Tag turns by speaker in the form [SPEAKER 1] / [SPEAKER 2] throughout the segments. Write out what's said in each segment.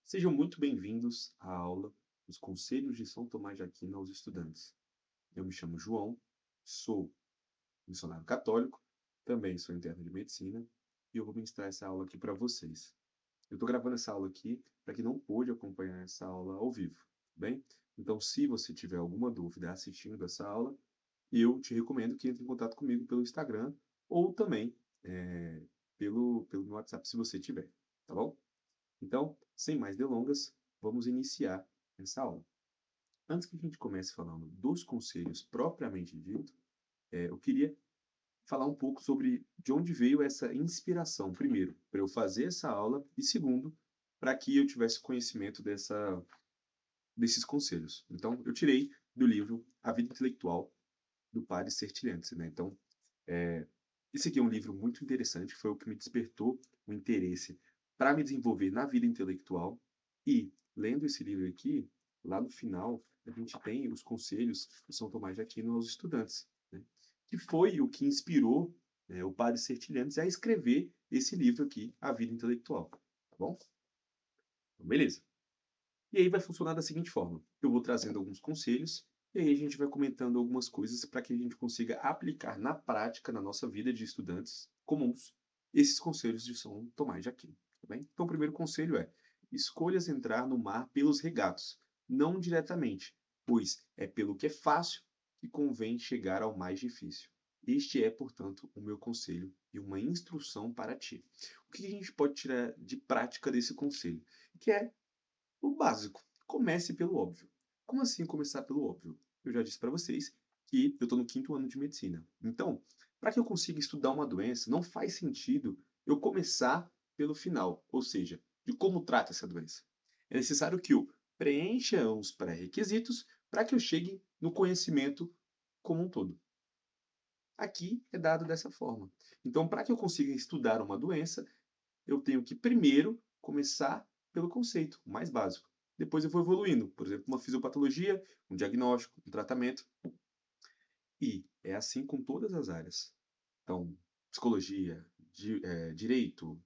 [SPEAKER 1] Sejam muito bem-vindos à aula dos Conselhos de São Tomás de Aquino aos estudantes. Eu me chamo João, sou missionário católico, também sou interno de medicina e eu vou ministrar essa aula aqui para vocês. Eu estou gravando essa aula aqui para quem não pôde acompanhar essa aula ao vivo, tudo bem? Então, se você tiver alguma dúvida assistindo essa aula, eu te recomendo que entre em contato comigo pelo Instagram ou também pelo meu WhatsApp, se você tiver, tá bom? Então, sem mais delongas, vamos iniciar essa aula. Antes que a gente comece falando dos conselhos propriamente dito, eu queria falar um pouco sobre de onde veio essa inspiração. Primeiro, para eu fazer essa aula, e segundo, para que eu tivesse conhecimento desses conselhos. Então, eu tirei do livro A Vida Intelectual, do padre Sertilhante, né? Então, esse aqui é um livro muito interessante, foi o que me despertou o interesse para me desenvolver na vida intelectual. E, lendo esse livro aqui, lá no final, a gente tem os conselhos de São Tomás de Aquino aos estudantes, né? Que foi o que inspirou, o padre Sertilhantes a escrever esse livro aqui, A Vida Intelectual. Tá bom? Então, beleza. E aí vai funcionar da seguinte forma: eu vou trazendo alguns conselhos e aí a gente vai comentando algumas coisas para que a gente consiga aplicar na prática, na nossa vida de estudantes comuns, esses conselhos de São Tomás de Aquino, tá bem? Então, o primeiro conselho é: escolhas entrar no mar pelos regatos, não diretamente, pois é pelo que é fácil que convém chegar ao mais difícil. Este é, portanto, o meu conselho e uma instrução para ti. O que a gente pode tirar de prática desse conselho? Que é o básico, comece pelo óbvio. Como assim começar pelo óbvio? Eu já disse para vocês que eu estou no quinto ano de medicina. Então, para que eu consiga estudar uma doença, não faz sentido eu começar pelo final, ou seja, de como trata essa doença. É necessário que eu preencha os pré-requisitos para que eu chegue no conhecimento como um todo. Aqui é dado dessa forma. Então, para que eu consiga estudar uma doença, eu tenho que primeiro começar pelo conceito, o mais básico. Depois eu vou evoluindo, por exemplo, uma fisiopatologia, um diagnóstico, um tratamento. E é assim com todas as áreas. Então, psicologia, direito,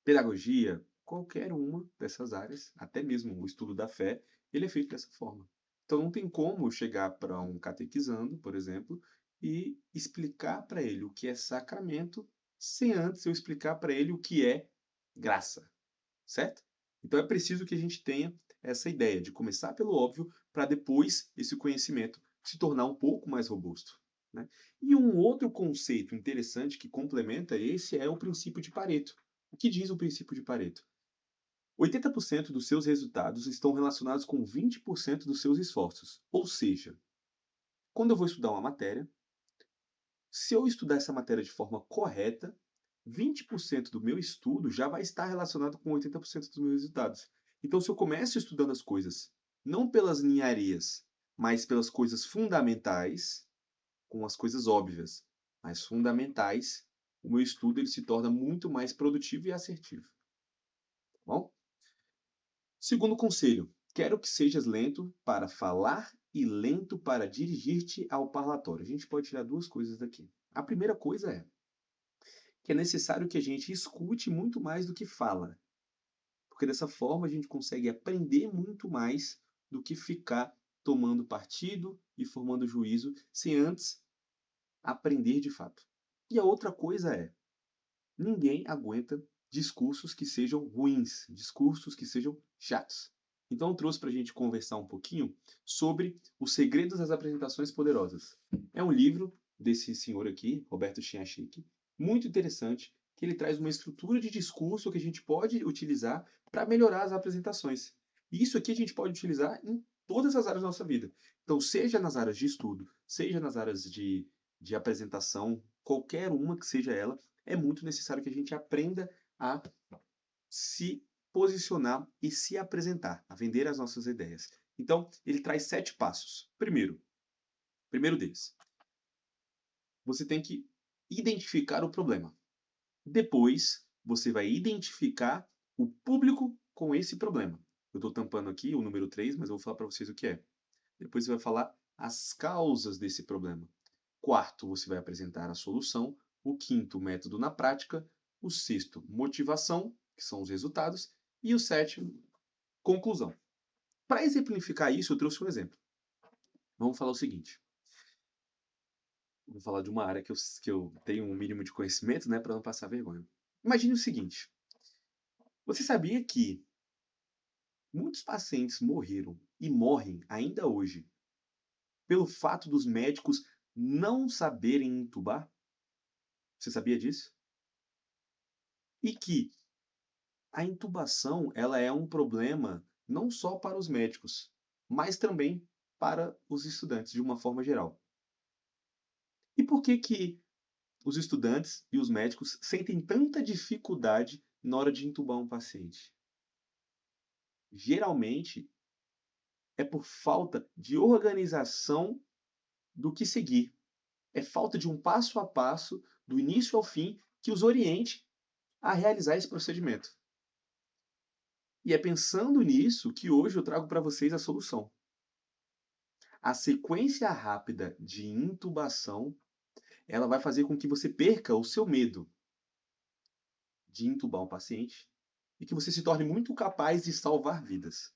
[SPEAKER 1] pedagogia, qualquer uma dessas áreas, até mesmo o estudo da fé, ele é feito dessa forma. Então não tem como eu chegar para um catequizando, por exemplo, e explicar para ele o que é sacramento, sem antes eu explicar para ele o que é graça, certo? Então é preciso que a gente tenha essa ideia de começar pelo óbvio para depois esse conhecimento se tornar um pouco mais robusto, né? E um outro conceito interessante que complementa esse é o princípio de Pareto. O que diz o princípio de Pareto? 80% dos seus resultados estão relacionados com 20% dos seus esforços. Ou seja, quando eu vou estudar uma matéria, se eu estudar essa matéria de forma correta, 20% do meu estudo já vai estar relacionado com 80% dos meus resultados. Então, se eu começo estudando as coisas não pelas ninharias, mas pelas coisas fundamentais, com as coisas óbvias, mas fundamentais, o meu estudo ele se torna muito mais produtivo e assertivo. Tá bom? Segundo conselho, quero que sejas lento para falar e lento para dirigir-te ao parlatório. A gente pode tirar duas coisas daqui. A primeira coisa é que é necessário que a gente escute muito mais do que fala, porque dessa forma a gente consegue aprender muito mais do que ficar tomando partido e formando juízo sem antes aprender de fato. E a outra coisa é, ninguém aguenta discursos que sejam ruins, discursos que sejam chatos. Então eu trouxe para a gente conversar um pouquinho sobre Os Segredos das Apresentações Poderosas. É um livro desse senhor aqui, Roberto Chiniachik, muito interessante, que ele traz uma estrutura de discurso que a gente pode utilizar para melhorar as apresentações. E isso aqui a gente pode utilizar em todas as áreas da nossa vida. Então, seja nas áreas de estudo, seja nas áreas de apresentação, qualquer uma que seja ela, é muito necessário que a gente aprenda a se posicionar e se apresentar, a vender as nossas ideias. Então, ele traz 7 passos. Primeiro deles, você tem que identificar o problema. Depois, você vai identificar o público com esse problema. Eu estou tampando aqui o número 3, mas eu vou falar para vocês o que é. Depois você vai falar as causas desse problema. Quarto, você vai apresentar a solução. O quinto, método na prática. O sexto, motivação. que são os resultados, e o sétimo, conclusão. Para exemplificar isso, eu trouxe um exemplo. Vamos falar o seguinte. Vou falar de uma área que eu tenho um mínimo de conhecimento, né, para não passar vergonha. Imagine o seguinte: você sabia que muitos pacientes morreram e morrem ainda hoje pelo fato dos médicos não saberem entubar? Você sabia disso? E que a intubação, ela é um problema não só para os médicos, mas também para os estudantes de uma forma geral. E por que que os estudantes e os médicos sentem tanta dificuldade na hora de intubar um paciente? Geralmente é por falta de organização do que seguir. É falta de um passo a passo, do início ao fim, que os oriente a realizar esse procedimento. E é pensando nisso que hoje eu trago para vocês a solução. A sequência rápida de intubação, ela vai fazer com que você perca o seu medo de intubar um paciente e que você se torne muito capaz de salvar vidas.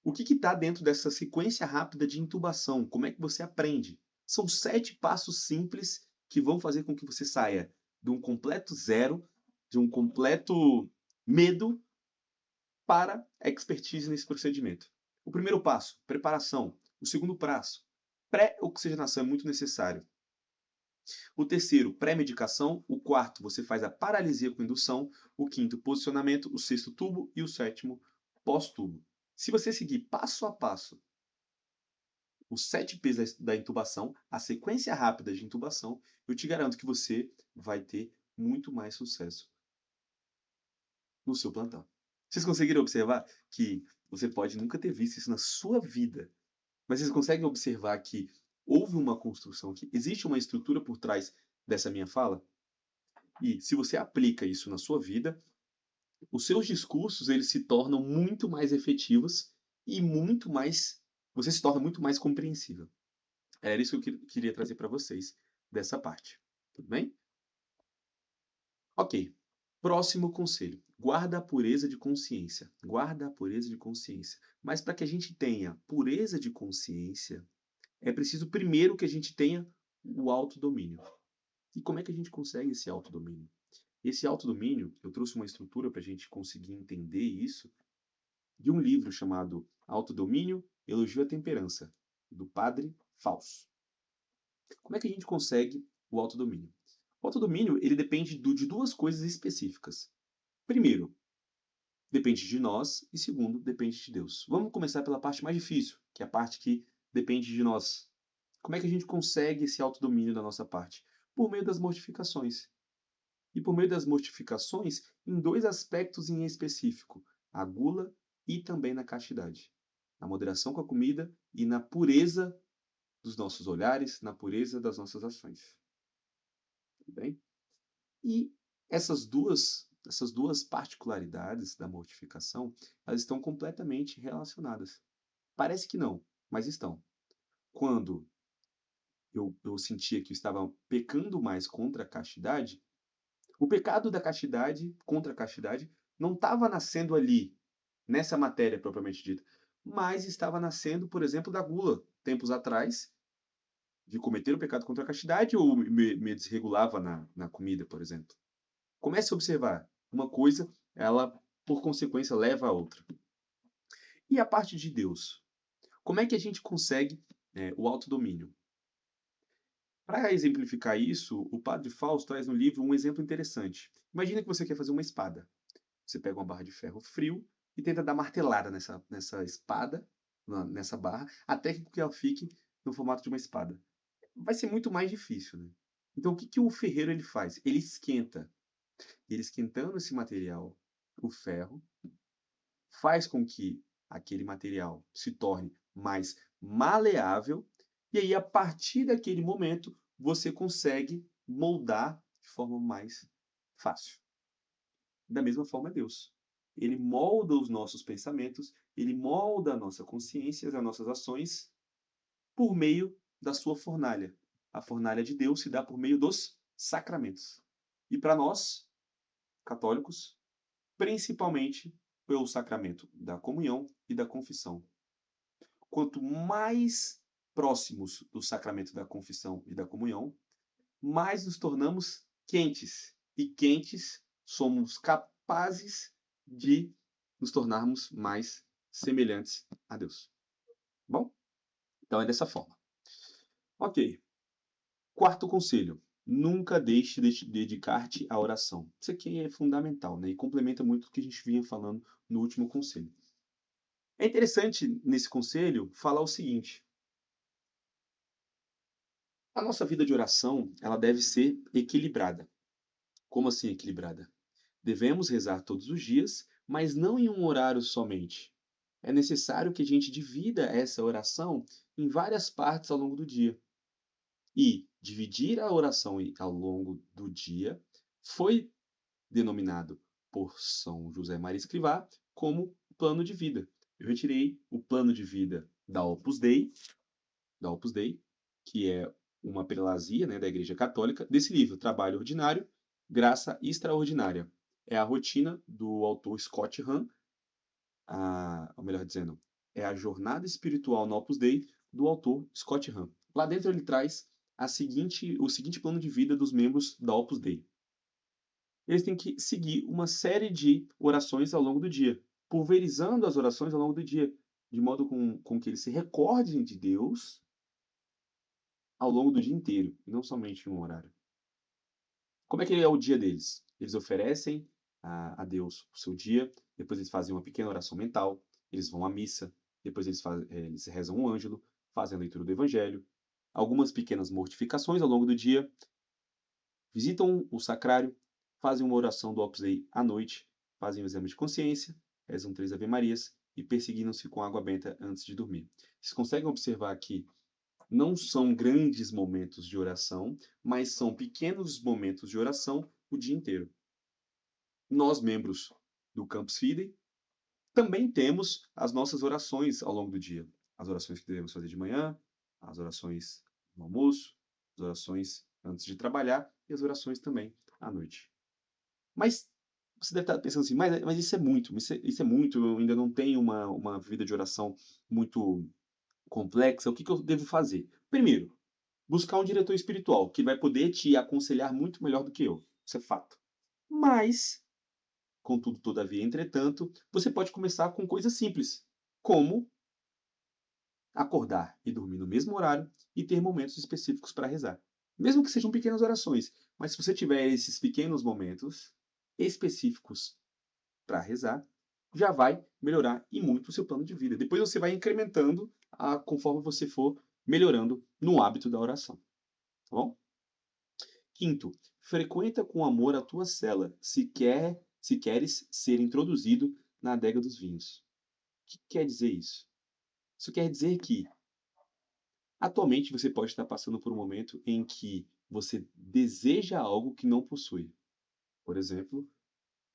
[SPEAKER 1] O que está dentro dessa sequência rápida de intubação? Como é que você aprende? São 7 passos simples que vão fazer com que você saia de um completo zero, de um completo medo, para a expertise nesse procedimento. O primeiro passo, preparação. O segundo passo, pré-oxigenação é muito necessário. O terceiro, pré-medicação. O quarto, você faz a paralisia com indução. O quinto, posicionamento. O sexto, tubo. E o sétimo, pós-tubo. Se você seguir passo a passo os 7 P's da intubação, a sequência rápida de intubação, eu te garanto que você vai ter muito mais sucesso no seu plantão. Vocês conseguiram observar que você pode nunca ter visto isso na sua vida, mas vocês conseguem observar que houve uma construção, que existe uma estrutura por trás dessa minha fala? E se você aplica isso na sua vida, os seus discursos eles se tornam muito mais efetivos e muito mais você se torna muito mais compreensível. Era isso que eu queria trazer para vocês dessa parte. Tudo bem? Ok. Próximo conselho. Guarda a pureza de consciência. Guarda a pureza de consciência. Mas para que a gente tenha pureza de consciência, é preciso primeiro que a gente tenha o autodomínio. E como é que a gente consegue esse autodomínio? Esse autodomínio, eu trouxe uma estrutura para a gente conseguir entender isso, de um livro chamado Autodomínio, Elogio à Temperança, do Padre Fausto. Como é que a gente consegue o autodomínio? O autodomínio, ele depende de duas coisas específicas. Primeiro, depende de nós e segundo, depende de Deus. Vamos começar pela parte mais difícil, que é a parte que depende de nós. Como é que a gente consegue esse autodomínio da nossa parte? Por meio das mortificações. E por meio das mortificações, em dois aspectos em específico: a gula e também na castidade. Na moderação com a comida e na pureza dos nossos olhares, na pureza das nossas ações. Tudo bem? E essas duas particularidades da mortificação, elas estão completamente relacionadas. Parece que não, mas estão. Quando eu sentia que eu estava pecando mais contra a castidade, o pecado da castidade, contra a castidade, não estava nascendo ali, nessa matéria propriamente dita, mas estava nascendo, por exemplo, da gula. Tempos atrás, de cometer o pecado contra a castidade, ou me desregulava na comida, por exemplo. Comece a observar. Uma coisa, ela, por consequência, leva a outra. E a parte de Deus? Como é que a gente consegue o autodomínio? Para exemplificar isso, o Padre Fausto traz no livro um exemplo interessante. Imagina que você quer fazer uma espada. Você pega uma barra de ferro frio e tenta dar martelada nessa espada, nessa barra, até que ela fique no formato de uma espada. Vai ser muito mais difícil, né? Então, o que que o ferreiro ele faz? Ele esquenta. Ele esquentando esse material, o ferro, faz com que aquele material se torne mais maleável, e aí, a partir daquele momento, você consegue moldar de forma mais fácil. Da mesma forma, Deus. Ele molda os nossos pensamentos, ele molda a nossa consciência, as nossas ações, por meio da sua fornalha. A fornalha de Deus se dá por meio dos sacramentos. E para nós, católicos, principalmente pelo sacramento da comunhão e da confissão. Quanto mais próximos do sacramento da confissão e da comunhão, mais nos tornamos quentes. E quentes somos capazes de nos tornarmos mais semelhantes a Deus. Bom? Então é dessa forma. Ok. Quarto conselho. Nunca deixe de dedicar-te à oração. Isso aqui é fundamental, né? E complementa muito o que a gente vinha falando no último conselho. É interessante nesse conselho falar o seguinte: a nossa vida de oração, ela deve ser equilibrada. Como assim equilibrada? Devemos rezar todos os dias, mas não em um horário somente. É necessário que a gente divida essa oração em várias partes ao longo do dia. E dividir a oração ao longo do dia foi denominado por São José Maria Escrivá como plano de vida. Eu retirei o plano de vida da Opus Dei, que é uma prelazia, né, da Igreja Católica, desse livro, Trabalho Ordinário, Graça Extraordinária. É a rotina do autor Scott Hahn, ou melhor dizendo, é a jornada espiritual no Opus Dei do autor Scott Hahn. Lá dentro ele traz o seguinte plano de vida dos membros da Opus Dei. Eles têm que seguir uma série de orações ao longo do dia, pulverizando as orações ao longo do dia, de modo com que eles se recordem de Deus ao longo do dia inteiro, e não somente em um horário. Como é que é o dia deles? Eles oferecem a Deus o seu dia, depois eles fazem uma pequena oração mental, eles vão à missa, depois eles rezam um ângelo, fazem a leitura do Evangelho, algumas pequenas mortificações ao longo do dia, visitam o sacrário, fazem uma oração do Opus Dei à noite, fazem o exame de consciência, rezam 3 Ave-Marias e perseguinam-se com água benta antes de dormir. Vocês conseguem observar que não são grandes momentos de oração, mas são pequenos momentos de oração o dia inteiro. Nós, membros do Campus Fidei, também temos as nossas orações ao longo do dia. As orações que devemos fazer de manhã, as orações no almoço, as orações antes de trabalhar e as orações também à noite. Mas você deve estar pensando assim, mas isso é muito, isso é muito, eu ainda não tenho uma vida de oração muito complexa, o que eu devo fazer? Primeiro, buscar um diretor espiritual que vai poder te aconselhar muito melhor do que eu. Isso é fato. Mas, contudo, todavia, entretanto, você pode começar com coisas simples, como acordar e dormir no mesmo horário e ter momentos específicos para rezar. Mesmo que sejam pequenas orações, mas se você tiver esses pequenos momentos específicos para rezar, já vai melhorar e muito o seu plano de vida. Depois você vai incrementando conforme você for melhorando no hábito da oração. Tá bom? Quinto, frequenta com amor a tua cela, se queres ser introduzido na adega dos vinhos. O que quer dizer isso? Isso quer dizer que atualmente você pode estar passando por um momento em que você deseja algo que não possui. Por exemplo,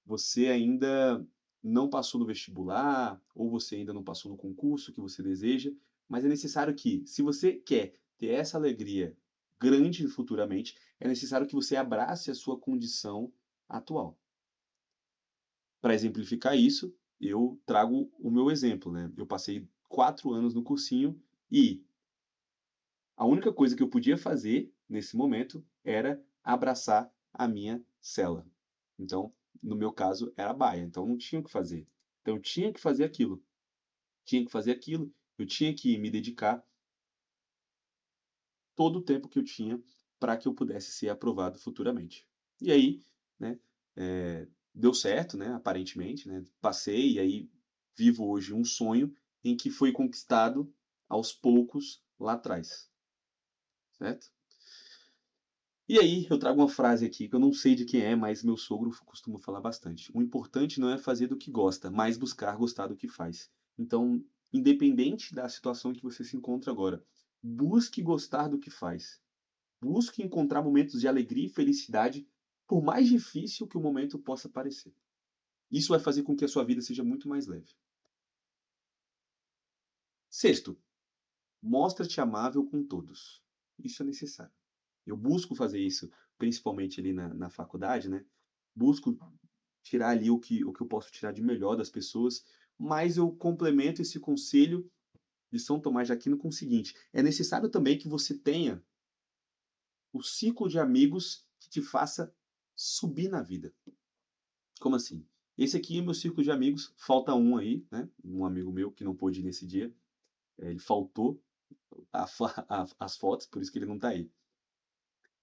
[SPEAKER 1] você ainda não passou no vestibular, ou você ainda não passou no concurso que você deseja, mas é necessário que, se você quer ter essa alegria grande futuramente, é necessário que você abrace a sua condição atual. Para exemplificar isso, eu trago o meu exemplo, né? Eu passei 4 anos no cursinho e a única coisa que eu podia fazer nesse momento era abraçar a minha cela. Então, no meu caso, era a baia. Então, não tinha o que fazer. Então, eu tinha que fazer aquilo. Tinha que fazer aquilo. Eu tinha que me dedicar todo o tempo que eu tinha para que eu pudesse ser aprovado futuramente. E aí, né, deu certo, né, aparentemente, né, passei e aí vivo hoje um sonho em que foi conquistado aos poucos lá atrás, certo? E aí, eu trago uma frase aqui que eu não sei de quem é, mas meu sogro costuma falar bastante. O importante não é fazer do que gosta, mas buscar gostar do que faz. Então, independente da situação em que você se encontra agora, busque gostar do que faz. Busque encontrar momentos de alegria e felicidade, por mais difícil que o momento possa parecer. Isso vai fazer com que a sua vida seja muito mais leve. Sexto, mostra-te amável com todos. Isso é necessário. Eu busco fazer isso, principalmente ali na faculdade, né? Busco tirar ali o que eu posso tirar de melhor das pessoas, mas eu complemento esse conselho de São Tomás de Aquino com o seguinte: é necessário também que você tenha o ciclo de amigos que te faça subir na vida. Como assim? Esse aqui é meu círculo de amigos, falta um aí, né? Um amigo meu que não pôde ir nesse dia, ele faltou as fotos, por isso que ele não tá aí.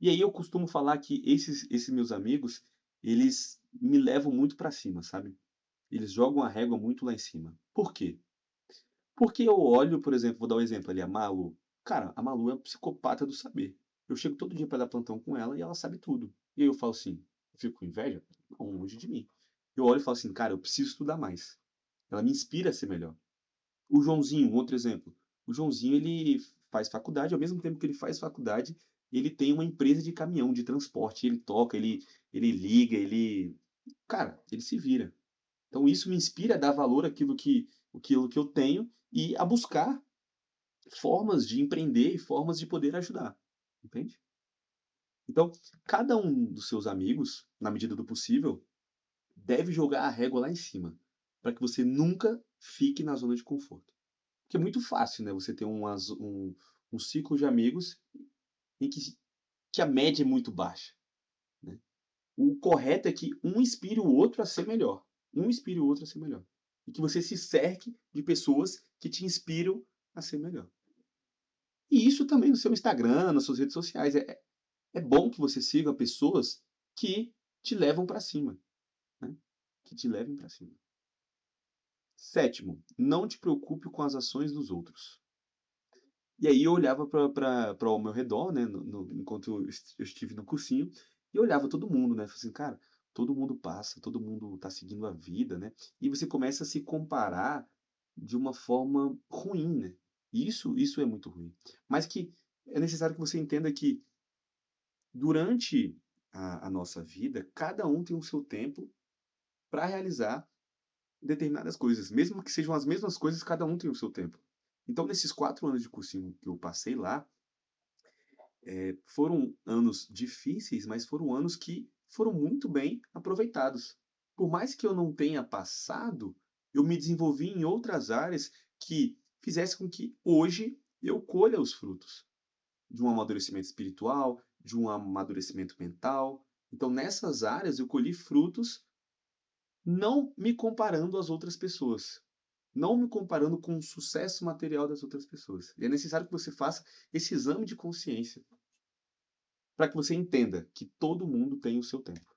[SPEAKER 1] E aí eu costumo falar que esses meus amigos, eles me levam muito pra cima, sabe? Eles jogam a régua muito lá em cima. Por quê? Porque eu olho, por exemplo, vou dar um exemplo ali, a Malu. Cara, a Malu é a psicopata do saber. Eu chego todo dia pra dar plantão com ela e ela sabe tudo. E aí eu falo assim, eu fico com inveja? Não, longe de mim. Eu olho e falo assim, cara, eu preciso estudar mais. Ela me inspira a ser melhor. O Joãozinho, um outro exemplo. O Joãozinho, ele faz faculdade, ao mesmo tempo que ele faz faculdade, ele tem uma empresa de caminhão, de transporte. Ele toca, ele liga, ele. Cara, ele se vira. Então isso me inspira a dar valor àquilo que eu tenho e a buscar formas de empreender e formas de poder ajudar, entende? Então, cada um dos seus amigos, na medida do possível, deve jogar a régua lá em cima, para que você nunca fique na zona de conforto. Porque é muito fácil, né, você ter um ciclo de amigos em que a média é muito baixa, né? O correto é que um inspire o outro a ser melhor. Um inspire o outro a ser melhor. E que você se cerque de pessoas que te inspiram a ser melhor. E isso também no seu Instagram, nas suas redes sociais. É bom que você siga pessoas que te levam para cima, né? Que te levem para cima. Sétimo, não te preocupe com as ações dos outros. E aí eu olhava para o meu redor, né, enquanto eu estive no cursinho, e eu olhava todo mundo, né, falei assim, cara, todo mundo passa, todo mundo está seguindo a vida, né, e você começa a se comparar de uma forma ruim, né, e isso é muito ruim. Mas que é necessário que você entenda que durante a nossa vida, cada um tem o seu tempo para realizar determinadas coisas, mesmo que sejam as mesmas coisas, cada um tem o seu tempo. Então, nesses 4 anos de cursinho que eu passei lá, foram anos difíceis, mas foram anos que foram muito bem aproveitados. Por mais que eu não tenha passado, eu me desenvolvi em outras áreas que fizessem com que hoje eu colha os frutos de um amadurecimento espiritual, de um amadurecimento mental. Então, nessas áreas, eu colhi frutos não me comparando às outras pessoas, não me comparando com o sucesso material das outras pessoas. E é necessário que você faça esse exame de consciência para que você entenda que todo mundo tem o seu tempo.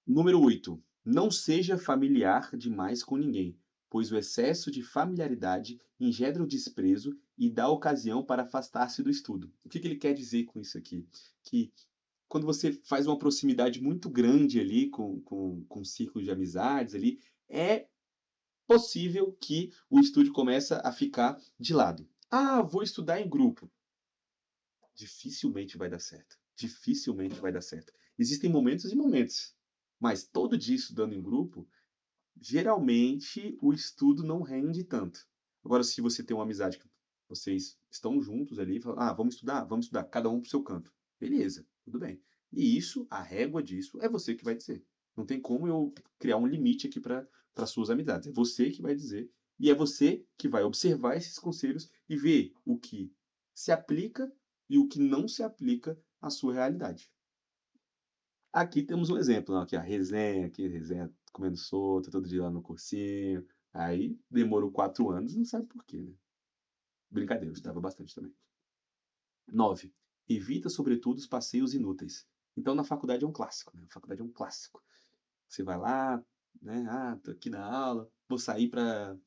[SPEAKER 1] Número 8. Não seja familiar demais com ninguém, pois o excesso de familiaridade engendra o desprezo e dá ocasião para afastar-se do estudo. O que ele quer dizer com isso aqui? Que quando você faz uma proximidade muito grande ali com um círculo de amizades ali, é possível que o estudo comece a ficar de lado. Ah, vou estudar em grupo. Dificilmente vai dar certo. Dificilmente vai dar certo. Existem momentos e momentos, mas todo dia estudando em grupo, geralmente o estudo não rende tanto. Agora, se você tem uma amizade que vocês estão juntos ali, fala, vamos estudar, cada um pro seu canto. Beleza, tudo bem. E isso, a régua disso, é você que vai dizer. Não tem como eu criar um limite aqui para suas amizades. É você que vai dizer e é você que vai observar esses conselhos e ver o que se aplica e o que não se aplica à sua realidade. Aqui temos um exemplo, né, aqui a resenha comendo solta, todo dia lá no cursinho. Aí demorou 4 anos, não sabe por quê, né? Brincadeira, eu estudava bastante também. 9. Evita, sobretudo, os passeios inúteis. Então, na faculdade é um clássico, né? A faculdade é um clássico. Você vai lá, né? Ah, tô aqui na aula, vou sair pra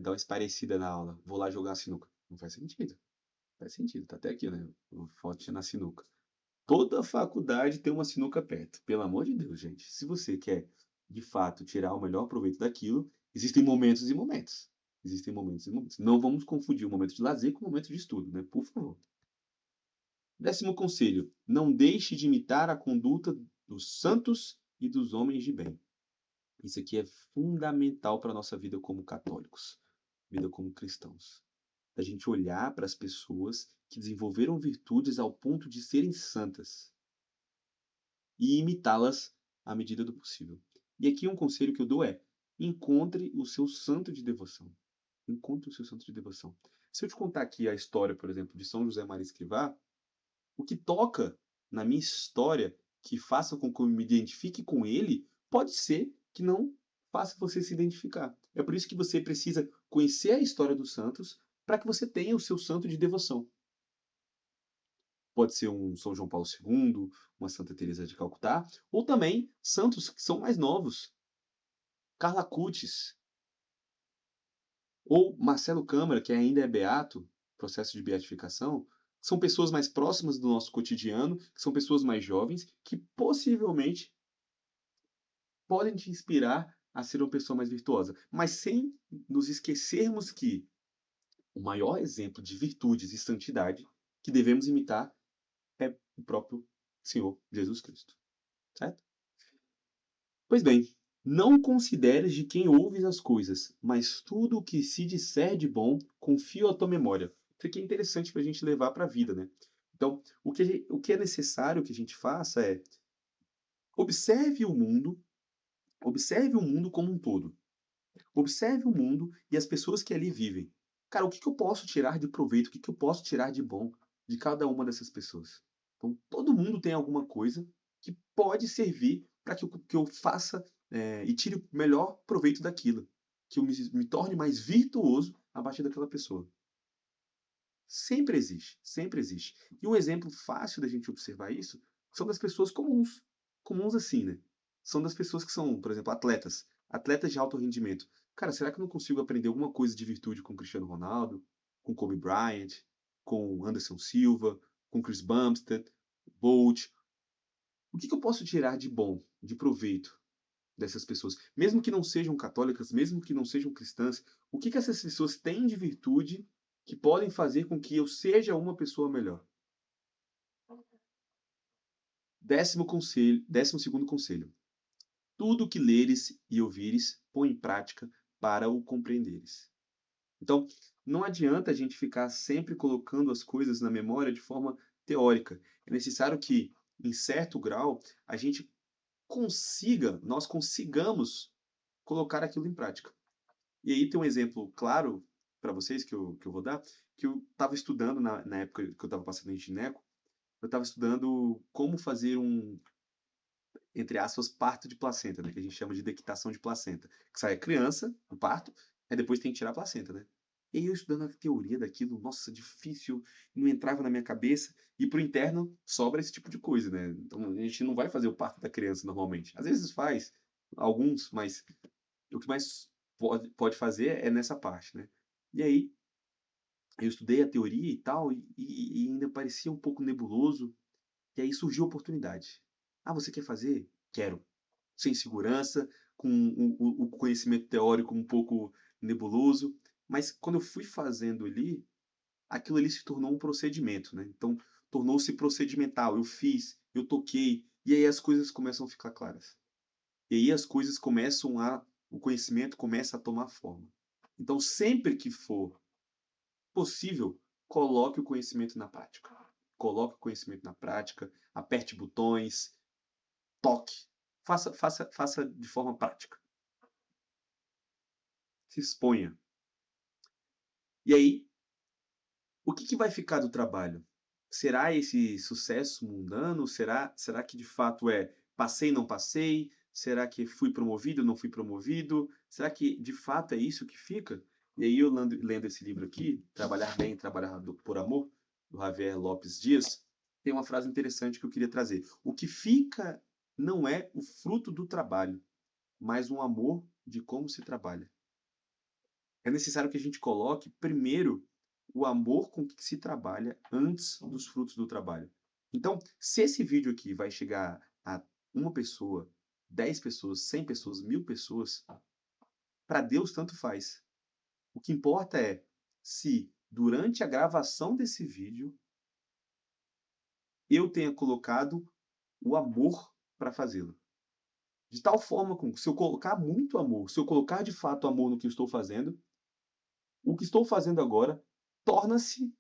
[SPEAKER 1] dar uma esparecida na aula, vou lá jogar sinuca. Não faz sentido. Não faz sentido, tá até aqui, né? O foto na sinuca. Toda faculdade tem uma sinuca perto. Pelo amor de Deus, gente. Se você quer, de fato, tirar o melhor proveito daquilo, existem momentos e momentos. Existem momentos e momentos. Não vamos confundir o momento de lazer com o momento de estudo, né? Por favor. 10º conselho: não deixe de imitar a conduta dos santos e dos homens de bem. Isso aqui é fundamental para a nossa vida como católicos, vida como cristãos. A gente olhar para as pessoas que desenvolveram virtudes ao ponto de serem santas. e imitá-las à medida do possível. E aqui um conselho que eu dou é: encontre o seu santo de devoção. Encontre o seu santo de devoção. Se eu te contar aqui a história, por exemplo, de São José Maria Escrivá, o que toca na minha história, que faça com que eu me identifique com ele, pode ser que não faça você se identificar. É por isso que você precisa conhecer a história dos santos para que você tenha o seu santo de devoção. Pode ser um São João Paulo II, uma Santa Teresa de Calcutá, ou também santos que são mais novos, Carla Cutis, ou Marcelo Câmara, que ainda é beato, processo de beatificação, são pessoas mais próximas do nosso cotidiano, que são pessoas mais jovens, que possivelmente podem te inspirar a ser uma pessoa mais virtuosa, mas sem nos esquecermos que o maior exemplo de virtudes e santidade que devemos imitar é o próprio Senhor Jesus Cristo, certo? Pois bem, não consideres de quem ouves as coisas, mas tudo o que se disser de bom, confio à tua memória. Isso aqui é interessante para a gente levar para a vida, né? Então, o que é necessário que a gente faça é observe o mundo, observe o mundo como um todo. Observe o mundo e as pessoas que ali vivem. Cara, o que que eu posso tirar de proveito? O que que eu posso tirar de bom de cada uma dessas pessoas? Então, todo mundo tem alguma coisa que pode servir para que eu faça e tire o melhor proveito daquilo. Que eu me torne mais virtuoso a partir daquela pessoa. Sempre existe, sempre existe. E um exemplo fácil da gente observar isso são das pessoas comuns. Comuns assim, né? São das pessoas que são, por exemplo, atletas. Atletas de alto rendimento. Cara, será que eu não consigo aprender alguma coisa de virtude com Cristiano Ronaldo, com Kobe Bryant, com Anderson Silva, com Chris Bumstead, Bolt? O que que eu posso tirar de bom, de proveito dessas pessoas? Mesmo que não sejam católicas, mesmo que não sejam cristãs, o que que essas pessoas têm de virtude que podem fazer com que eu seja uma pessoa melhor? Décimo segundo conselho. Tudo o que leres e ouvires, põe em prática para o compreenderes. Então, não adianta a gente ficar sempre colocando as coisas na memória de forma teórica. É necessário que, em certo grau, a gente nós consigamos colocar aquilo em prática. E aí tem um exemplo claro para vocês que eu vou dar, que eu estava estudando na época que eu estava passando em gineco, eu estava estudando como fazer entre aspas, parto de placenta, né? Que a gente chama de dequitação de placenta. Que sai a criança, no parto, aí depois tem que tirar a placenta, né? E aí eu estudando a teoria daquilo, nossa, difícil, não entrava na minha cabeça, e pro interno sobra esse tipo de coisa, né? Então a gente não vai fazer o parto da criança normalmente. Às vezes faz, alguns, mas o que mais pode fazer é nessa parte, né? E aí eu estudei a teoria e tal, e ainda parecia um pouco nebuloso, e aí surgiu a oportunidade. Ah, você quer fazer? Quero. Sem segurança, com o conhecimento teórico um pouco nebuloso, mas quando eu fui fazendo ali, aquilo ali se tornou um procedimento, né? Então, tornou-se procedimental. Eu fiz, eu toquei, e aí as coisas começam a ficar claras. E aí o conhecimento começa a tomar forma. Então, sempre que for possível, coloque o conhecimento na prática. Coloque o conhecimento na prática, aperte botões, toque. Faça de forma prática. Se exponha. E aí, o que que vai ficar do trabalho? Será esse sucesso mundano? Será que de fato é passei, não passei? Será que fui promovido, não fui promovido? Será que de fato é isso que fica? E aí eu lendo esse livro aqui, Trabalhar Bem, Trabalhar por Amor, do Javier Lopes Dias, tem uma frase interessante que eu queria trazer. O que fica não é o fruto do trabalho, mas um amor de como se trabalha. É necessário que a gente coloque primeiro o amor com que se trabalha antes dos frutos do trabalho. Então, se esse vídeo aqui vai chegar a uma pessoa, 10 pessoas, 100 pessoas, 1000 pessoas, para Deus tanto faz. O que importa é se durante a gravação desse vídeo eu tenha colocado o amor para fazê-lo. De tal forma que, se eu colocar muito amor, se eu colocar de fato amor no que eu estou fazendo, o que estou fazendo agora torna-se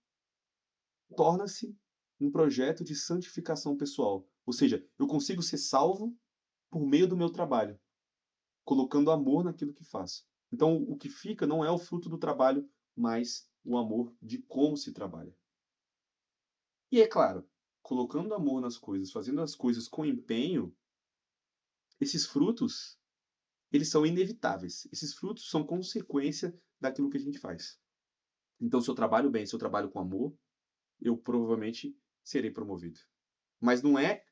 [SPEAKER 1] torna-se um projeto de santificação pessoal, Ou seja, eu consigo ser salvo por meio do meu trabalho, colocando amor naquilo que faço. Então, o que fica não é o fruto do trabalho, mas o amor de como se trabalha. E é claro, colocando amor nas coisas, fazendo as coisas com empenho, esses frutos, eles são inevitáveis. Esses frutos são consequência daquilo que a gente faz. Então, se eu trabalho bem, se eu trabalho com amor, eu provavelmente serei promovido. Mas não é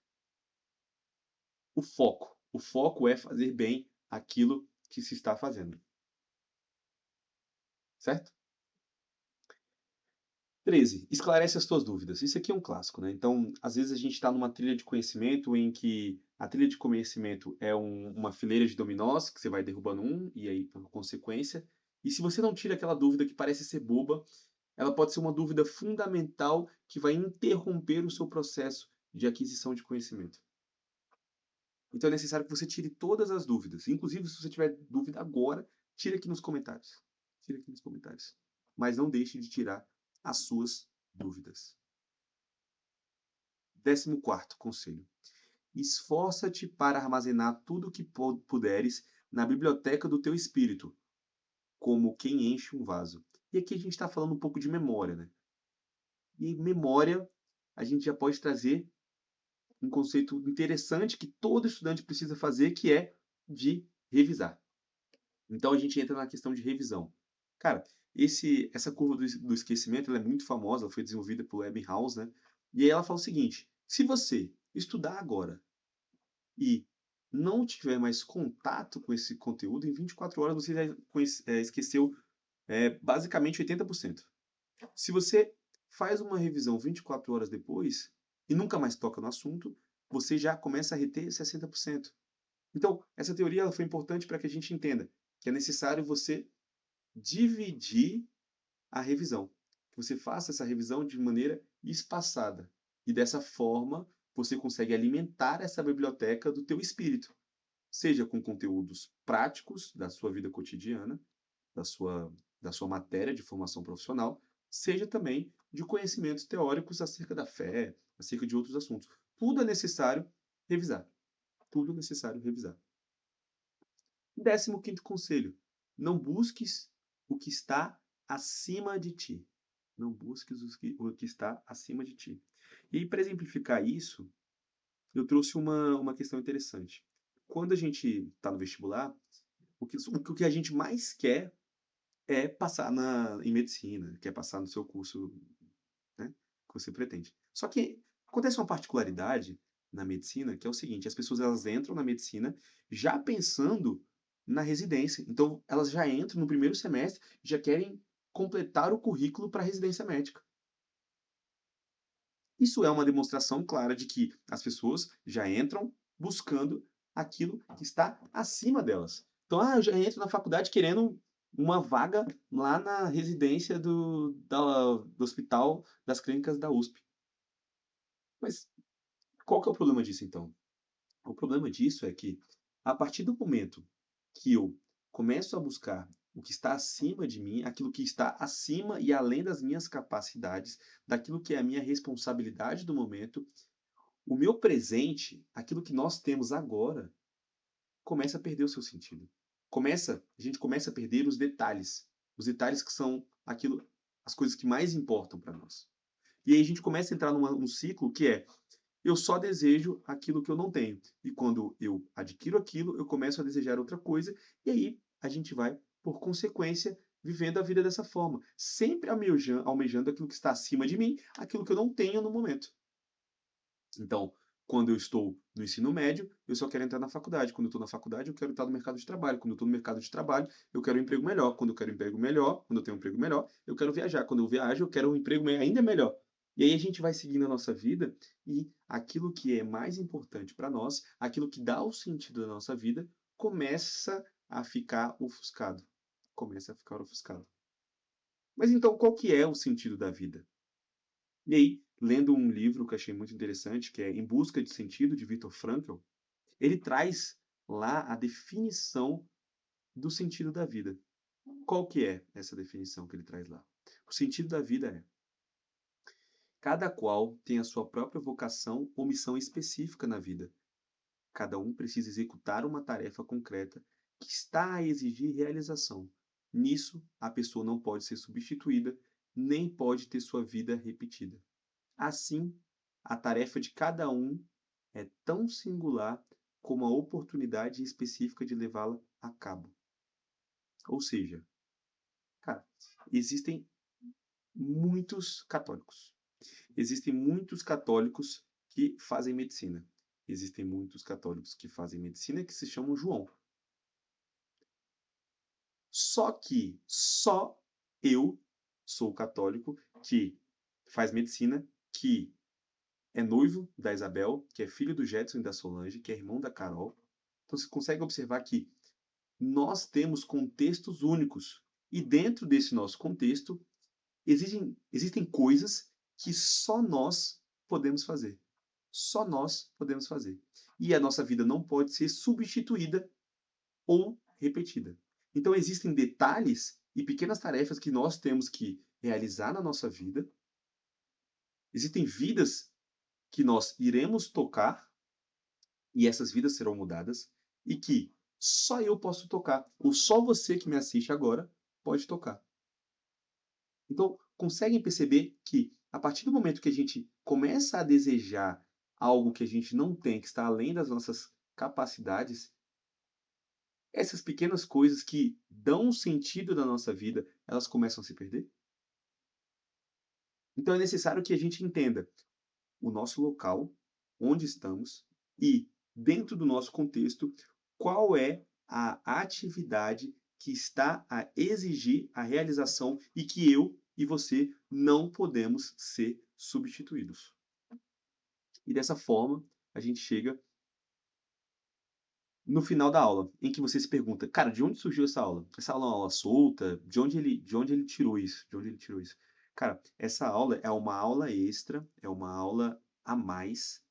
[SPEAKER 1] o foco. O foco é fazer bem aquilo que se está fazendo. Certo? 13. Esclarece as tuas dúvidas. Isso aqui é um clássico, né? Então, às vezes a gente está numa trilha de conhecimento em que a trilha de conhecimento é uma fileira de dominós, que você vai derrubando um, e aí, por consequência. E se você não tira aquela dúvida que parece ser boba, ela pode ser uma dúvida fundamental que vai interromper o seu processo de aquisição de conhecimento. Então é necessário que você tire todas as dúvidas. Inclusive, se você tiver dúvida agora, tire aqui nos comentários. Tire aqui nos comentários. Mas não deixe de tirar as suas dúvidas. 14º conselho. Esforça-te para armazenar tudo o que puderes na biblioteca do teu espírito, como quem enche um vaso. E aqui a gente está falando um pouco de memória, né? E memória, a gente já pode trazer um conceito interessante que todo estudante precisa fazer, que é de revisar. Então a gente entra na questão de revisão. Cara, essa curva do esquecimento ela é muito famosa, ela foi desenvolvida por Ebbinghaus, né? E aí ela fala o seguinte: se você estudar agora e não tiver mais contato com esse conteúdo, em 24 horas você já esqueceu basicamente 80%. Se você faz uma revisão 24 horas depois e nunca mais toca no assunto, você já começa a reter 60%. Então, essa teoria ela foi importante para que a gente entenda que é necessário você dividir a revisão. Que você faça essa revisão de maneira espaçada. E dessa forma, você consegue alimentar essa biblioteca do teu espírito, seja com conteúdos práticos da sua vida cotidiana, da sua, da sua matéria de formação profissional, seja também de conhecimentos teóricos acerca da fé, acerca de outros assuntos. Tudo é necessário revisar. Tudo é necessário revisar. 15º conselho. Não busques o que está acima de ti. Não busques o que está acima de ti. E aí, para exemplificar isso, eu trouxe uma questão interessante. Quando a gente está no vestibular, o que a gente mais quer é passar em medicina, quer passar no seu curso, né, que você pretende. Só que acontece uma particularidade na medicina, que é o seguinte, as pessoas elas entram na medicina já pensando na residência. Então, elas já entram no primeiro semestre, já querem completar o currículo para a residência médica. Isso é uma demonstração clara de que as pessoas já entram buscando aquilo que está acima delas. Então, eu já entro na faculdade querendo uma vaga lá na residência do Hospital das Clínicas da USP. Mas qual que é o problema disso, então? O problema disso é que, a partir do momento que eu começo a buscar o que está acima de mim, aquilo que está acima e além das minhas capacidades, daquilo que é a minha responsabilidade do momento, o meu presente, aquilo que nós temos agora, começa a perder o seu sentido. A gente começa a perder os detalhes que são as coisas que mais importam para nós. E aí a gente começa a entrar num ciclo que é eu só desejo aquilo que eu não tenho. E quando eu adquiro aquilo, eu começo a desejar outra coisa, e aí a gente vai, por consequência, vivendo a vida dessa forma, sempre almejando aquilo que está acima de mim, aquilo que eu não tenho no momento. Então, quando eu estou no ensino médio, eu só quero entrar na faculdade. Quando eu estou na faculdade, eu quero estar no mercado de trabalho. Quando eu estou no mercado de trabalho, eu quero um emprego melhor. Quando eu quero um emprego melhor, quando eu tenho um emprego melhor, eu quero viajar. Quando eu viajo, eu quero um emprego ainda melhor. E aí a gente vai seguindo a nossa vida e aquilo que é mais importante para nós, aquilo que dá o sentido da nossa vida, começa a ficar ofuscado. Começa a ficar ofuscado. Mas então, qual que é o sentido da vida? E aí, lendo um livro que eu achei muito interessante, que é Em Busca de Sentido, de Viktor Frankl, ele traz lá a definição do sentido da vida. Qual que é essa definição que ele traz lá? O sentido da vida é: Cada qual tem a sua própria vocação ou missão específica na vida. Cada um precisa executar uma tarefa concreta que está a exigir realização. Nisso, a pessoa não pode ser substituída, nem pode ter sua vida repetida. Assim, a tarefa de cada um é tão singular como a oportunidade específica de levá-la a cabo. Ou seja, cara, existem muitos católicos. Existem muitos católicos que fazem medicina. Existem muitos católicos que fazem medicina que se chamam João. Só que só eu sou católico que faz medicina, que é noivo da Isabel, que é filho do Jetson e da Solange, que é irmão da Carol. Então você consegue observar que nós temos contextos únicos. E dentro desse nosso contexto, existem coisas que só nós podemos fazer. Só nós podemos fazer. E a nossa vida não pode ser substituída ou repetida. Então existem detalhes e pequenas tarefas que nós temos que realizar na nossa vida. Existem vidas que nós iremos tocar e essas vidas serão mudadas e que só eu posso tocar, ou só você que me assiste agora pode tocar. Então, conseguem perceber que a partir do momento que a gente começa a desejar algo que a gente não tem, que está além das nossas capacidades, essas pequenas coisas que dão um sentido na nossa vida, elas começam a se perder? Então é necessário que a gente entenda o nosso local, onde estamos e, dentro do nosso contexto, qual é a atividade que está a exigir a realização e que eu e você não podemos ser substituídos. E dessa forma, a gente chega no final da aula, em que você se pergunta, cara, de onde surgiu essa aula? Essa aula é uma aula solta? De onde ele tirou isso? De onde ele tirou isso? Cara, essa aula é uma aula extra, é uma aula a mais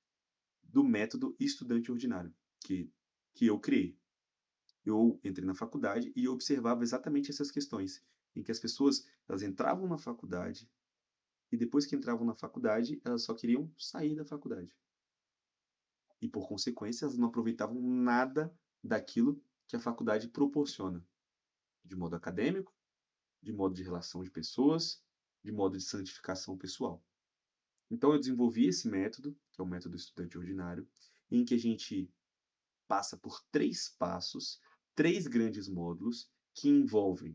[SPEAKER 1] do método estudante ordinário que eu criei. Eu entrei na faculdade e observava exatamente essas questões, em que as pessoas elas entravam na faculdade e depois que entravam na faculdade, elas só queriam sair da faculdade. E por consequência, elas não aproveitavam nada daquilo que a faculdade proporciona, de modo acadêmico, de modo de relação de pessoas, de modo de santificação pessoal. Então eu desenvolvi esse método, que é o método estudante ordinário, em que a gente passa por 3 passos, 3 grandes módulos que envolvem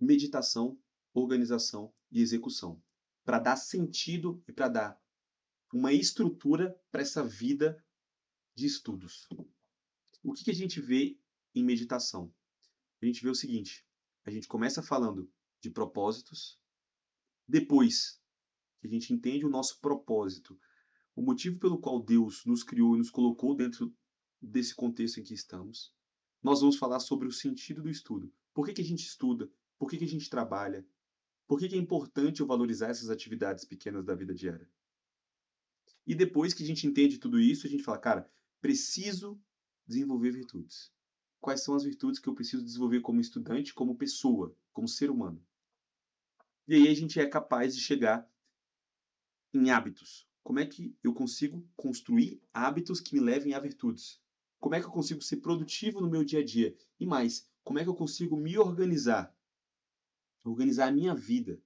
[SPEAKER 1] meditação, organização e execução, para dar sentido e para dar uma estrutura para essa vida de estudos. O que a gente vê em meditação? A gente vê o seguinte: a gente começa falando de propósitos, depois que a gente entende o nosso propósito, o motivo pelo qual Deus nos criou e nos colocou dentro desse contexto em que estamos, nós vamos falar sobre o sentido do estudo. Por que a gente estuda? Por que a gente trabalha? Por que é importante eu valorizar essas atividades pequenas da vida diária? E depois que a gente entende tudo isso, a gente fala, cara, preciso desenvolver virtudes. Quais são as virtudes que eu preciso desenvolver como estudante, como pessoa, como ser humano? E aí a gente é capaz de chegar em hábitos. Como é que eu consigo construir hábitos que me levem a virtudes? Como é que eu consigo ser produtivo no meu dia a dia? E mais, como é que eu consigo me organizar? Organizar a minha vida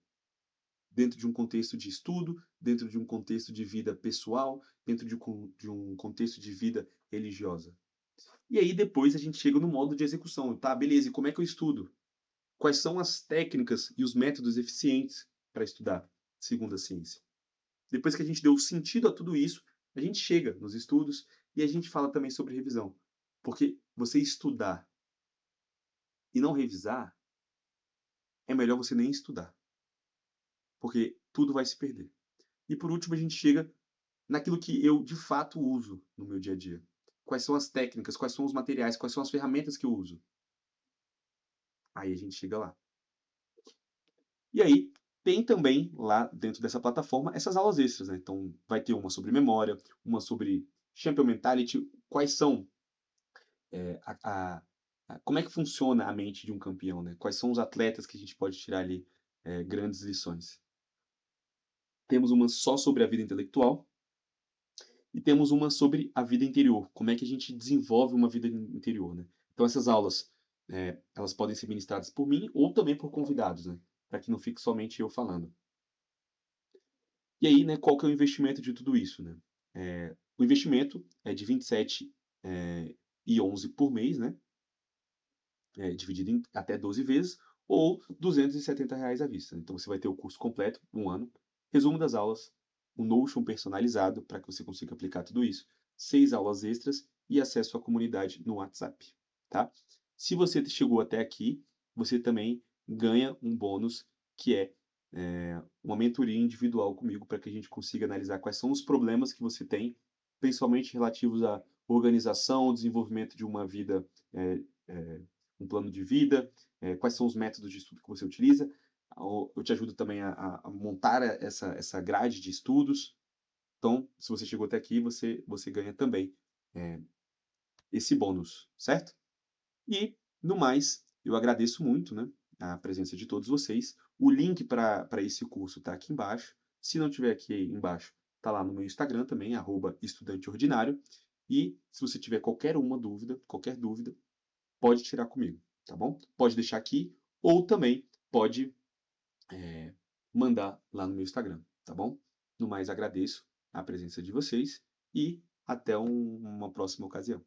[SPEAKER 1] dentro de um contexto de estudo, dentro de um contexto de vida pessoal, dentro de um contexto de vida religiosa. E aí depois a gente chega no modo de execução. Tá, beleza, e como é que eu estudo? Quais são as técnicas e os métodos eficientes para estudar, segundo a ciência? Depois que a gente deu sentido a tudo isso, a gente chega nos estudos e a gente fala também sobre revisão. Porque você estudar e não revisar, é melhor você nem estudar. Porque tudo vai se perder. E por último, a gente chega naquilo que eu de fato uso no meu dia a dia. Quais são as técnicas, quais são os materiais, quais são as ferramentas que eu uso. Aí a gente chega lá. E aí, tem também lá dentro dessa plataforma essas aulas extras, né? Então, vai ter uma sobre memória, uma sobre Champion Mentality, quais são é, como é que funciona a mente de um campeão, né? Quais são os atletas que a gente pode tirar ali grandes lições. Temos uma só sobre a vida intelectual e temos uma sobre a vida interior, como é que a gente desenvolve uma vida interior, né. Então essas aulas, elas podem ser ministradas por mim ou também por convidados, né, para que não fique somente eu falando. E aí, né, qual que é o investimento de tudo isso, né? O investimento é de 27, e 11 por mês, né, dividido em até 12 vezes, ou R$ 270 à vista. Então você vai ter o curso completo, um ano, resumo das aulas, um Notion personalizado para que você consiga aplicar tudo isso, 6 aulas extras e acesso à comunidade no WhatsApp, tá? Se você chegou até aqui, você também ganha um bônus que é, uma mentoria individual comigo para que a gente consiga analisar quais são os problemas que você tem, principalmente relativos à organização, desenvolvimento de uma vida, eh eh, um plano de vida, quais são os métodos de estudo que você utiliza. Eu te ajudo também a montar essa grade de estudos. Então, se você chegou até aqui, você ganha também eh, esse bônus, certo? E, no mais, eu agradeço muito, né, a presença de todos vocês. O link para esse curso está aqui embaixo. Se não tiver aqui embaixo, está lá no meu Instagram também, @estudanteordinário. E se você tiver qualquer dúvida, pode tirar comigo, tá bom? Pode deixar aqui ou também pode, mandar lá no meu Instagram, tá bom? No mais, agradeço a presença de vocês e até uma próxima ocasião.